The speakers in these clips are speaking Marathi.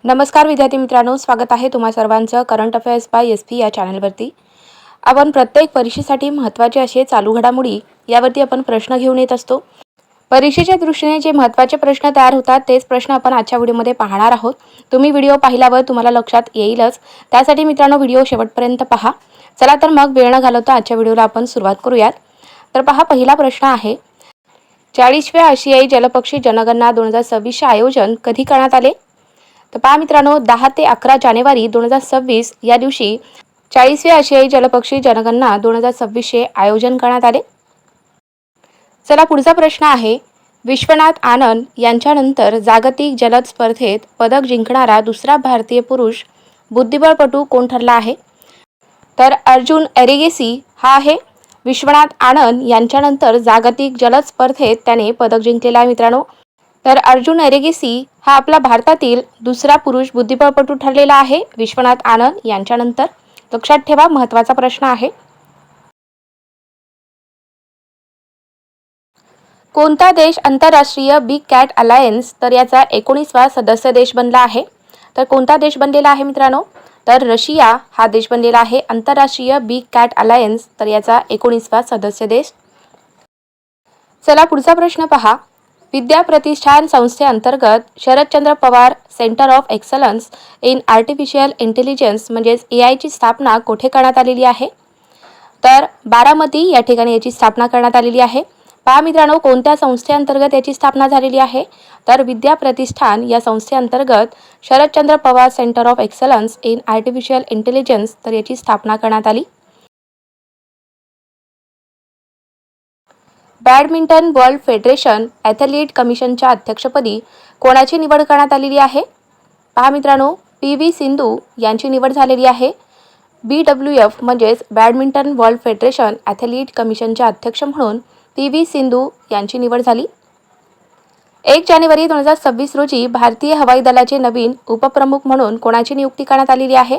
नमस्कार विद्यार्थी मित्रांनो, स्वागत आहे तुम्हा सर्वांचं करंट अफेअर्स बाय SP या चॅनलवरती। आपण प्रत्येक परीक्षेसाठी महत्त्वाचे असे चालू घडामोडी यावरती आपण प्रश्न घेऊन येत असतो। परीक्षेच्या दृष्टीने जे महत्त्वाचे प्रश्न तयार होतात तेच प्रश्न आपण आजच्या व्हिडिओमध्ये पाहणार आहोत। तुम्ही व्हिडिओ पाहिल्यावर तुम्हाला लक्षात येईलच, त्यासाठी मित्रांनो व्हिडिओ शेवटपर्यंत पहा। चला तर मग वेळ न घालवता आजच्या व्हिडिओला आपण सुरुवात करूयात। तर पहा, पहिला प्रश्न आहे, 40व्या आशियाई जलपक्षी जनगणना 2026 चे आयोजन कधी करण्यात आले? तर पहा मित्रांनो, 10 ते 11 जानेवारी 2026 या दिवशी 40व्या आशियाई जलपक्षी जनगणना 2026 चे आयोजन करण्यात आले। चला पुढचा प्रश्न आहे, विश्वनाथ आनंद यांच्यानंतर जागतिक जलद स्पर्धेत पदक जिंकणारा दुसरा भारतीय पुरुष बुद्धिबळपटू कोण ठरला आहे? तर अर्जुन एरिगेसी हा आहे। विश्वनाथ आनंद यांच्यानंतर जागतिक जलद स्पर्धेत त्याने पदक जिंकलेला आहे मित्रांनो। तर अर्जुन एरिगेसी हा आपला भारतातील दुसरा पुरुष बुद्धिबळपटू ठरलेला आहे विश्वनाथ आनंद यांच्यानंतर। लक्षात ठेवा, महत्त्वाचा प्रश्न आहे। कोणता देश आंतरराष्ट्रीय बिग कॅट अलायन्स तर याचा 19वा सदस्य देश बनला आहे? तर कोणता देश बनलेला आहे मित्रांनो? तर रशिया हा देश बनलेला आहे आंतरराष्ट्रीय बिग कॅट अलायन्स तर याचा 19वा सदस्य देश। चला पुढचा प्रश्न पहा, विद्या प्रतिष्ठान संस्थेअंतर्गत Sharadchandra Pawar centre of excellence in artificial intelligence म्हणजेच AI ची स्थापना कोठे करण्यात आलेली आहे? तर बारामती या ठिकाणी याची स्थापना करण्यात आलेली आहे। पहा मित्रांनो, कोणत्या संस्थेअंतर्गत याची स्थापना झालेली आहे? तर विद्या प्रतिष्ठान या संस्थेअंतर्गत Sharadchandra Pawar centre of excellence in artificial intelligence तर याची स्थापना करण्यात आली। बॅडमिंटन वर्ल्ड फेडरेशन ॲथलीट कमिशनच्या अध्यक्षपदी कोणाची निवड करण्यात आलेली आहे? पहा मित्रांनो, PV सिंधू यांची निवड झालेली आहे। BWF म्हणजेच बॅडमिंटन वर्ल्ड फेडरेशन ॲथलीट कमिशनच्या अध्यक्ष म्हणून PV सिंधू यांची निवड झाली। 1 जानेवारी 2026 रोजी भारतीय हवाई दलाचे नवीन उपप्रमुख म्हणून कोणाची नियुक्ती करण्यात आलेली आहे?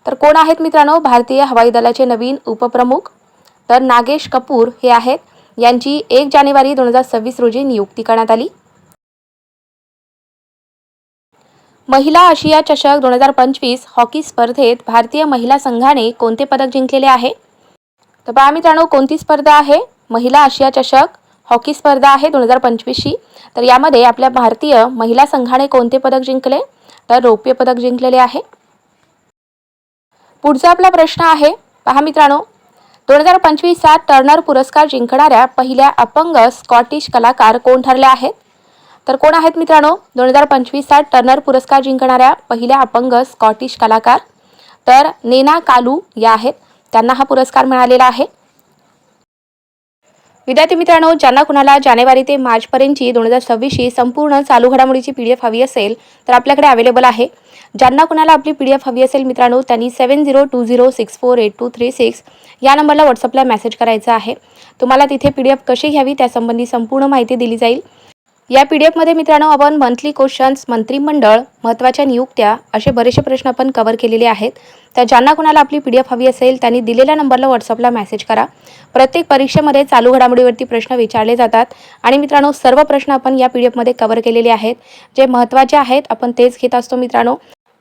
तर कोण आहेत मित्रांनो भारतीय हवाई दलाचे नवीन उपप्रमुख? तर नागेश कपूर हे आहेत। यांची 1 जानेवारी 2026 रोजी नियुक्ती करण्यात आली। महिला आशिया चषक 2025 हॉकी स्पर्धेत भारतीय महिला संघाने कोणते पदक जिंकलेले आहे? तर पहा मित्रांनो, कोणती स्पर्धा आहे? महिला आशिया चषक हॉकी स्पर्धा आहे 2025 ची। तर यामध्ये आपल्या भारतीय महिला संघाने कोणते पदक जिंकले? तर रौप्य पदक जिंकलेले आहे। पुढचा आपला प्रश्न आहे, पहा मित्रांनो, 2025 टर्नर पुरस्कार जिंकणाऱ्या पहिल्या अपंग स्कॉटिश कलाकार कोण ठरल्या आहेत? तर कोण आहेत मित्रांनो 2025 टर्नर पुरस्कार जिंकणाऱ्या पहिल्या अपंग स्कॉटिश कलाकार? तर नेना कालू या आहेत, त्यांना हा पुरस्कार मिळालेला आहे। विद्यार्थी मित्रांनो, ज्यांना कुणाला जानेवारी ते मार्चपर्यंतची 2026 ची संपूर्ण चालू घडामोडीची PDF हवी असेल तर आपल्याकडे अवेलेबल आहे। ज्यांना कुणाला आपली PDF हवी असेल मित्रांनो, त्यांनी 7020648236 या नंबरला व्हॉट्सअपला मेसेज करायचा आहे। तुम्हाला तिथे PDF कशी घ्यावी त्यासंबंधी संपूर्ण माहिती दिली जाईल। या PDF मध्ये मित्रांनो आपण मंथली क्वेश्चन्स, मंत्रिमंडळ, महत्त्वाच्या नियुक्त्या असे बरेचसे प्रश्न आपण कव्हर केलेले आहेत। तर ज्यांना कुणाला आपली PDF हवी असेल त्यांनी दिलेल्या नंबरला व्हॉट्सअपला मेसेज करा। प्रत्येक परीक्षेमध्ये चालू घडामोडीवरती प्रश्न विचारले जातात आणि मित्रांनो सर्व प्रश्न आपण या PDF मध्ये कव्हर केलेले आहेत। जे महत्त्वाचे आहेत आपण तेच घेत असतो मित्रांनो।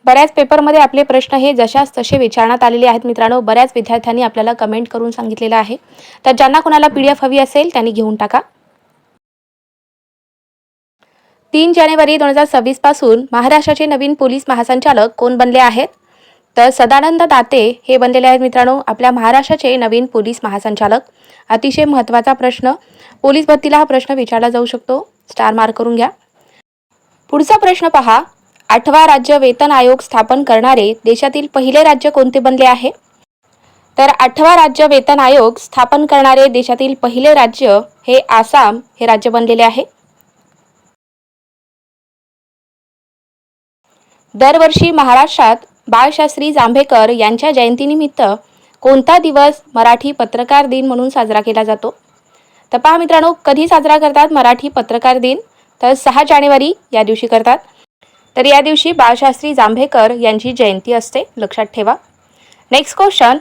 बऱ्याच पेपरमध्ये आपले प्रश्न हे जशास तसे विचारण्यात आलेले आहेत मित्रांनो। बऱ्याच विद्यार्थ्यांनी आपल्याला कमेंट करून सांगितलेलं आहे। तर ज्यांना कुणाला PDF हवी असेल त्यांनी घेऊन टाका। 3 जानेवारी 2026 पासून महाराष्ट्राचे नवीन पोलीस महासंचालक कोण बनले आहेत? तर सदानंद दाते हे बनलेले आहेत मित्रांनो आपल्या महाराष्ट्राचे नवीन पोलीस महासंचालक। अतिशय महत्त्वाचा प्रश्न, पोलीस भरतीला हा प्रश्न विचारला जाऊ शकतो, स्टार मार्क करून घ्या। पुढचा प्रश्न पहा, 8वा राज्य वेतन आयोग स्थापन करणारे देशातील पहिले राज्य कोणते बनले आहे? तर 8वा राज्य वेतन आयोग स्थापन करणारे देशातील पहिले राज्य हे आसाम हे राज्य बनलेले आहे। दरवर्षी महाराष्ट्रात बाळशास्त्री जांभेकर यांच्या जयंतीनिमित्त कोणता दिवस मराठी पत्रकार दिन म्हणून साजरा केला जातो? तर पहा मित्रांनो, कधी साजरा करतात मराठी पत्रकार दिन? तर 6 जानेवारी या दिवशी करतात। तर या दिवशी बाळशास्त्री जांभेकर यांची जयंती असते, लक्षात ठेवा। नेक्स्ट क्वेश्चन,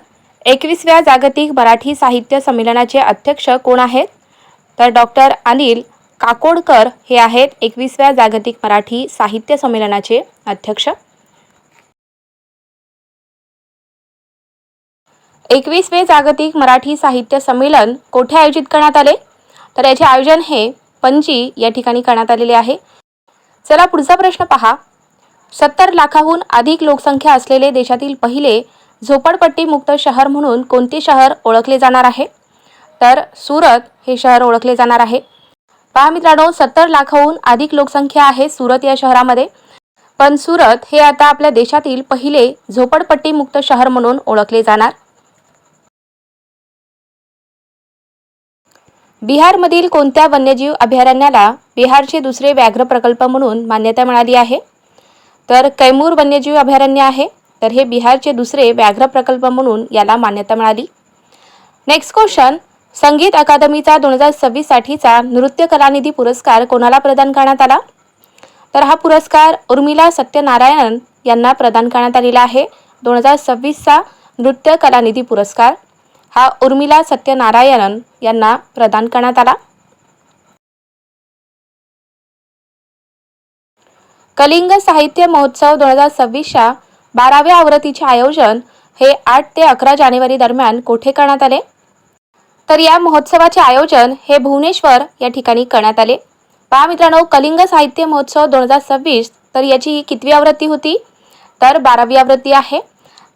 21व्या जागतिक मराठी साहित्य संमेलनाचे अध्यक्ष कोण आहेत? तर डॉक्टर अनिल काकोडकर हे आहेत 21व्या जागतिक मराठी साहित्य संमेलनाचे अध्यक्ष. 21वे जागतिक मराठी साहित्य संमेलन कोठे आयोजित करण्यात आले? तर याचे आयोजन हे पणजी या ठिकाणी करण्यात आलेले आहे. चला पुढचा प्रश्न पहा. 70 लाखाहून अधिक लोकसंख्या असलेले देशातील पहिले झोपडपट्टी मुक्त शहर म्हणून कोणते शहर ओळखले जाणार आहे? तर सुरत हे शहर ओळखले जाणार आहे. पहा मित्रांनो, 70 लाखाहून अधिक लोकसंख्या आहे सुरत या शहरामध्ये, पण सुरत हे आता आपल्या देशातील पहिले झोपडपट्टी मुक्त शहर म्हणून ओळखले जाणार. बिहारमधील कोणत्या वन्यजीव अभयारण्याला बिहारचे दुसरे व्याघ्र प्रकल्प म्हणून मान्यता मिळाली आहे? तर कैमूर वन्यजीव अभयारण्य आहे, तर हे बिहारचे दुसरे व्याघ्र प्रकल्प म्हणून याला मान्यता मिळाली. Next question. संगीत अकादमीचा 2026 साठीचा नृत्य कलानिधी पुरस्कार कोणाला प्रदान करण्यात आला? तर हा पुरस्कार उर्मिला सत्यनारायण यांना प्रदान करण्यात आलेला आहे. 2026चा नृत्य कलानिधी पुरस्कार हा उर्मिला सत्यनारायण यांना प्रदान करण्यात आला. कलिंग साहित्य महोत्सव 2026च्या 12व्या आवृत्तीचे आयोजन हे 8 ते 11 जानेवारी दरम्यान कोठे करण्यात आले? तर या महोत्सवाचे आयोजन हे भुवनेश्वर या ठिकाणी करण्यात आले. पहा मित्रांनो, कलिंग साहित्य महोत्सव 2026 तर याची ही कितवी आवृत्ती होती? तर 12वी आवृत्ती आहे.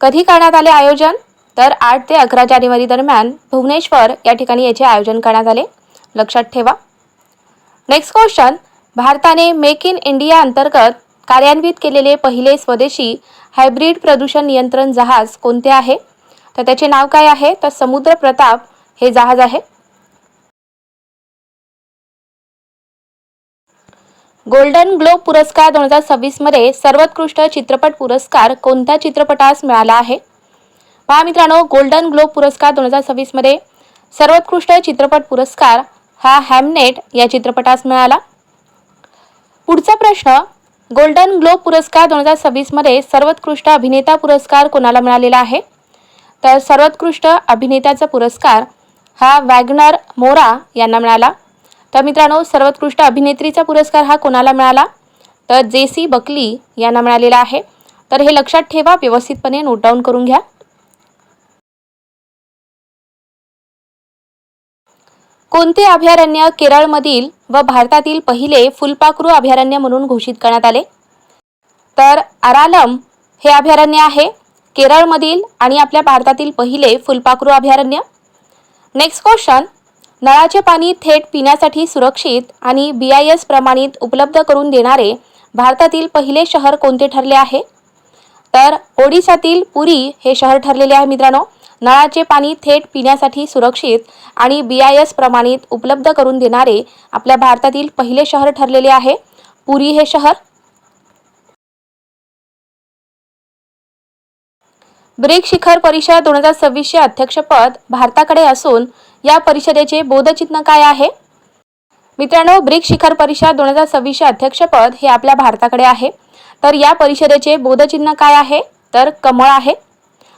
कधी करण्यात आले आयोजन? तर 8 ते 11 जानेवारी दरम्यान भुवनेश्वर या ठिकाणी याचे आयोजन करण्यात आले. लक्षात ठेवा. Next question. भारताने मेक इन इंडिया अंतर्गत कार्यान्वित केलेले पहिले स्वदेशी हायब्रिड प्रदूषण नियंत्रण जहाज कोणते आहे? तर त्याचे नाव काय आहे? तर समुद्र प्रताप हे जहाज आहे. गोल्डन ग्लोब पुरस्कार 2026 मध्ये सर्वोत्कृष्ट चित्रपट पुरस्कार कोणत्या चित्रपटास मिळाला आहे? पहा मित्रांनो, गोल्डन ग्लोब पुरस्कार 2026 मध्ये सर्वोत्कृष्ट चित्रपट पुरस्कार हा हॅमनेट या चित्रपटास मिळाला. पुढचा प्रश्न. गोल्डन ग्लोब पुरस्कार 2026 मध्ये सर्वोत्कृष्ट अभिनेता पुरस्कार कोणाला मिळालेला आहे? तर सर्वोत्कृष्ट अभिनेत्याचा पुरस्कार हा वॅगनर मोरा यांना मिळाला. तर मित्रांनो, सर्वोत्कृष्ट अभिनेत्रीचा पुरस्कार हा कोणाला मिळाला? तर जेसी बकली यांना मिळालेला आहे. तर हे लक्षात ठेवा, व्यवस्थितपणे नोट डाऊन करून घ्या. कोणते अभयारण्य केरळमधील व भारतातील पहिले फुलपाखरू अभयारण्य म्हणून घोषित करण्यात आले? तर अरालम हे अभयारण्य आहे केरळमधील आणि आपल्या भारतातील पहिले फुलपाखरू अभयारण्य. Next question. नळाचे पाणी थेट पिण्यासाठी सुरक्षित आणि BIS प्रमाणित उपलब्ध करून देणारे भारतातील पहिले शहर कोणते ठरले आहे? तर ओडिशातील पुरी हे शहर ठरलेले आहे मित्रांनो. नळाचे पाणी थेट पिण्यासाठी सुरक्षित आणि BIS प्रमाणित उपलब्ध करून देणारे आपल्या भारतातील पहिले शहर ठरलेले आहे पुरी हे शहर. ब्रिक्स शिखर परिषद 2026 चे अध्यक्षपद भारताकडे असून या परिषदेचे बोधचिन्ह काय आहे? मित्रांनो, ब्रिक्स शिखर परिषद 2026 चे अध्यक्षपद हे आपल्या भारताकडे आहे. तर या परिषदेचे बोधचिन्ह काय आहे? तर कमळ आहे.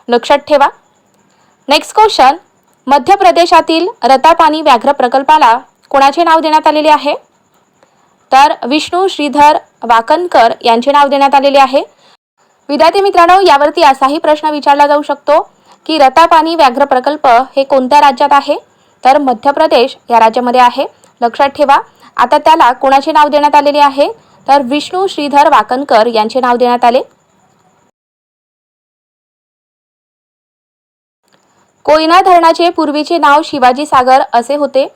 लक्षात ठेवा. Next question. मध्य प्रदेशातील रतापानी व्याघ्र प्रकल्पाला कोणाचे नाव देण्यात आलेले आहे? तर विष्णू श्रीधर वाकनकर यांचे नाव देण्यात आलेले आहे. विद्यार्थी मित्रांनो, यावरती असाही प्रश्न विचारला जाऊ शकतो की रतापानी व्याघ्र प्रकल्प हे कोणत्या राज्यात आहे? तर मध्य प्रदेश या राज्यामध्ये आहे. लक्षात ठेवा. आता त्याला कोणाचे नाव देण्यात आलेले आहे? तर विष्णू श्रीधर वाकनकर यांचे नाव देण्यात आले. कोयना धरणाचे पूर्वीचे नाव शिवाजी सागर असे होते,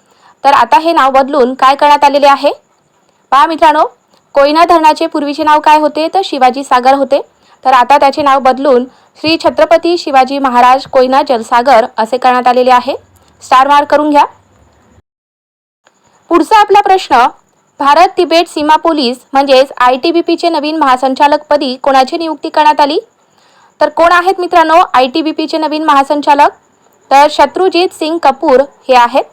तर आता हे नाव बदलून काय करण्यात आलेले आहे? पहा मित्रांनो, कोयना धरणाचे पूर्वीचे नाव काय होते? तर शिवाजी सागर होते. तर आता त्याचे नाव बदलून श्री छत्रपती शिवाजी महाराज कोयना जलसागर असे करण्यात आलेले आहे. स्टार मार्क करून घ्या. पुढचा आपला प्रश्न. भारत तिबेट सीमा पोलीस म्हणजेच ITBP चे नवीन महासंचालकपदी कोणाची नियुक्ती करण्यात आली? तर कोण आहेत मित्रांनो ITBP चे नवीन महासंचालक? तर शत्रुजीत सिंग कपूर हे आहेत.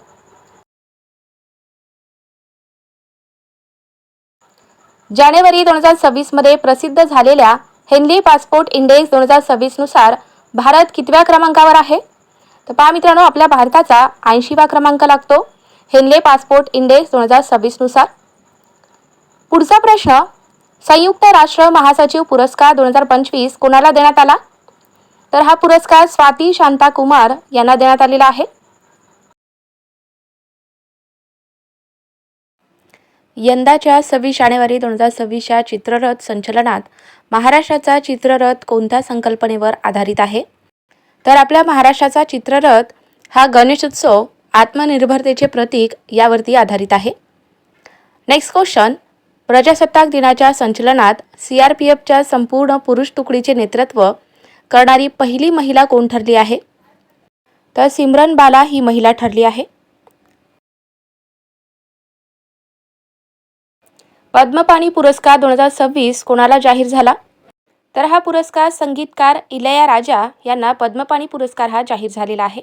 जानेवारी 2026 मध्ये प्रसिद्ध झालेल्या हेनली पासपोर्ट इंडेक्स 2026 नुसार भारत कितव्या क्रमांकावर आहे? तर पहा मित्रांनो, आपल्या भारताचा 80वा क्रमांक लागतो. हेनले पासपोर्ट इंडेक्स 2026 नुसार. पुढचा प्रश्न, संयुक्त राष्ट्र महासचिव पुरस्कार 2025 कोणाला देण्यात आला? तर हा पुरस्कार स्वाती शांता कुमार यांना देण्यात आलेला आहे. यंदाच्या 26 जानेवारी 2026 चित्ररथ संचलनात महाराष्ट्राचा चित्ररथ कोणत्या संकल्पनेवर आधारित आहे? तर आपल्या महाराष्ट्राचा चित्ररथ हा गणेशोत्सव आत्मनिर्भरतेचे प्रतीक यावरती आधारित आहे. नेक्स्ट क्वेश्चन, प्रजासत्ताक दिनाच्या संचलनात CRPFच्या संपूर्ण पुरुष तुकडीचे नेतृत्व करणारी पहिली महिला कोण ठरली आहे? तर सिमरन बाला ही महिला ठरली आहे. पद्मपाणी पुरस्कार 2026 कोणाला जाहीर झाला? तर हा पुरस्कार संगीतकार इलयाराजा यांना पद्मपाणी पुरस्कार हा जाहीर झालेला आहे.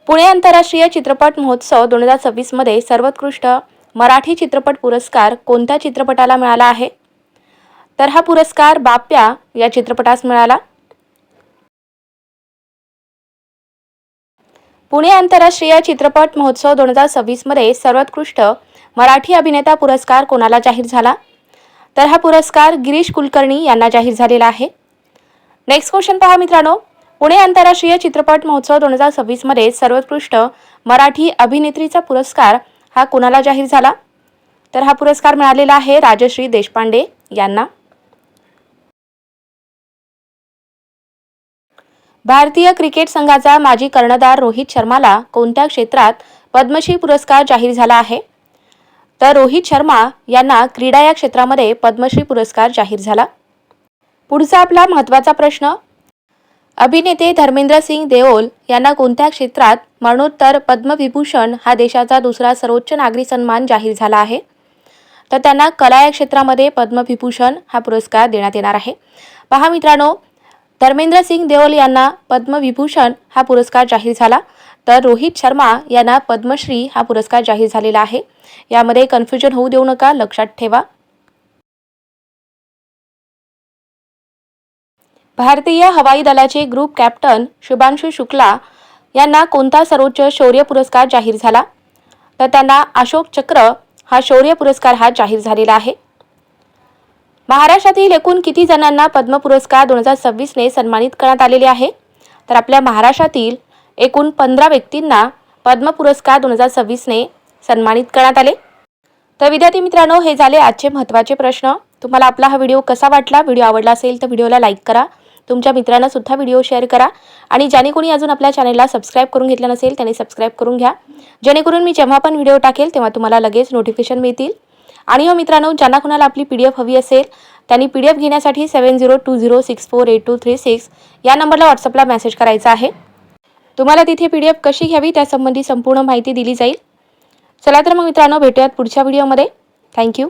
पुणे आंतरराष्ट्रीय चित्रपट महोत्सव 2026 मध्ये सर्वोत्कृष्ट मराठी चित्रपट पुरस्कार कोणत्या चित्रपटाला मिळाला आहे? तर हा पुरस्कार बाप्या या चित्रपटास मिळाला. पुणे आंतरराष्ट्रीय चित्रपट महोत्सव 2026 मध्ये सर्वोत्कृष्ट मराठी अभिनेता पुरस्कार कोणाला जाहीर झाला? तर हा पुरस्कार गिरीश कुलकर्णी यांना जाहीर झालेला आहे. नेक्स्ट क्वेश्चन पहा मित्रांनो, पुणे आंतरराष्ट्रीय चित्रपट महोत्सव 2026 मध्ये सर्वोत्कृष्ट मराठी अभिनेत्रीचा पुरस्कार हा कोणाला जाहीर झाला? तर हा पुरस्कार मिळालेला आहे राजश्री देशपांडे यांना. भारतीय क्रिकेट संघाचा माजी कर्णधार रोहित शर्माला कोणत्या क्षेत्रात पद्मश्री पुरस्कार जाहीर झाला आहे? तर रोहित शर्मा यांना क्रीडा या क्षेत्रामध्ये पद्मश्री पुरस्कार जाहीर झाला. पुढचा आपला महत्त्वाचा प्रश्न, अभिनेते धर्मेंद्र सिंग देओल यांना कोणत्या क्षेत्रात मरणोत्तर पद्मविभूषण हा देशाचा दुसरा सर्वोच्च नागरी सन्मान जाहीर झाला आहे? तर त्यांना कला या क्षेत्रामध्ये पद्मविभूषण हा पुरस्कार देण्यात येणार आहे. पहा मित्रांनो, धर्मेंद्र सिंग देओल यांना पद्मविभूषण हा पुरस्कार जाहीर झाला, तर रोहित शर्मा यांना पद्मश्री हा पुरस्कार जाहीर झालेला आहे. यामध्ये कन्फ्युजन होऊ देऊ नका, लक्षात ठेवा. भारतीय हवाई दलाचे ग्रुप कॅप्टन शुभांशु शुक्ला यांना कोणता सर्वोच्च शौर्य पुरस्कार जाहीर झाला? तर त्यांना अशोक चक्र हा शौर्य पुरस्कार हा जाहीर झालेला आहे. महाराष्ट्रातील एकूण किती जणांना पद्म पुरस्कार 2026 ने सन्मानित करण्यात आलेले आहे? तर आपल्या महाराष्ट्रातील एकूण 15 व्यक्तींना पद्म पुरस्कार 2026 ने सन्मानित करण्यात आले. तर विद्यार्थी मित्रांनो, हे झाले आजचे महत्त्वाचे प्रश्न. तुम्हाला आपला हा व्हिडिओ कसा वाटला? व्हिडिओ आवडला असेल तर व्हिडिओला लाईक करा, तुमच्या मित्रांना सुद्धा व्हिडिओ शेअर करा आणि ज्याने कोणी अजून आपल्या चॅनलला सबस्क्राईब करून घेतलं नसेल त्याने सबस्क्राईब करून घ्या, जेणेकरून मी जेव्हा पण व्हिडिओ टाकेल तेव्हा तुम्हाला लगेच नोटिफिकेशन मिळतील. आणि हो मित्रांनो, ज्यांना कोणाला आपली PDF हवी असेल त्यांनी PDF घेण्यासाठी 7020648236 या नंबरला व्हॉट्सअपला मेसेज करायचा आहे. तुम्हाला तिथे PDF कशी घ्यावी त्यासंबंधी संपूर्ण माहिती दिली जाईल. चला तर मग मित्रांनो, भेटूयात पुढच्या व्हिडिओमध्ये. थँक्यू.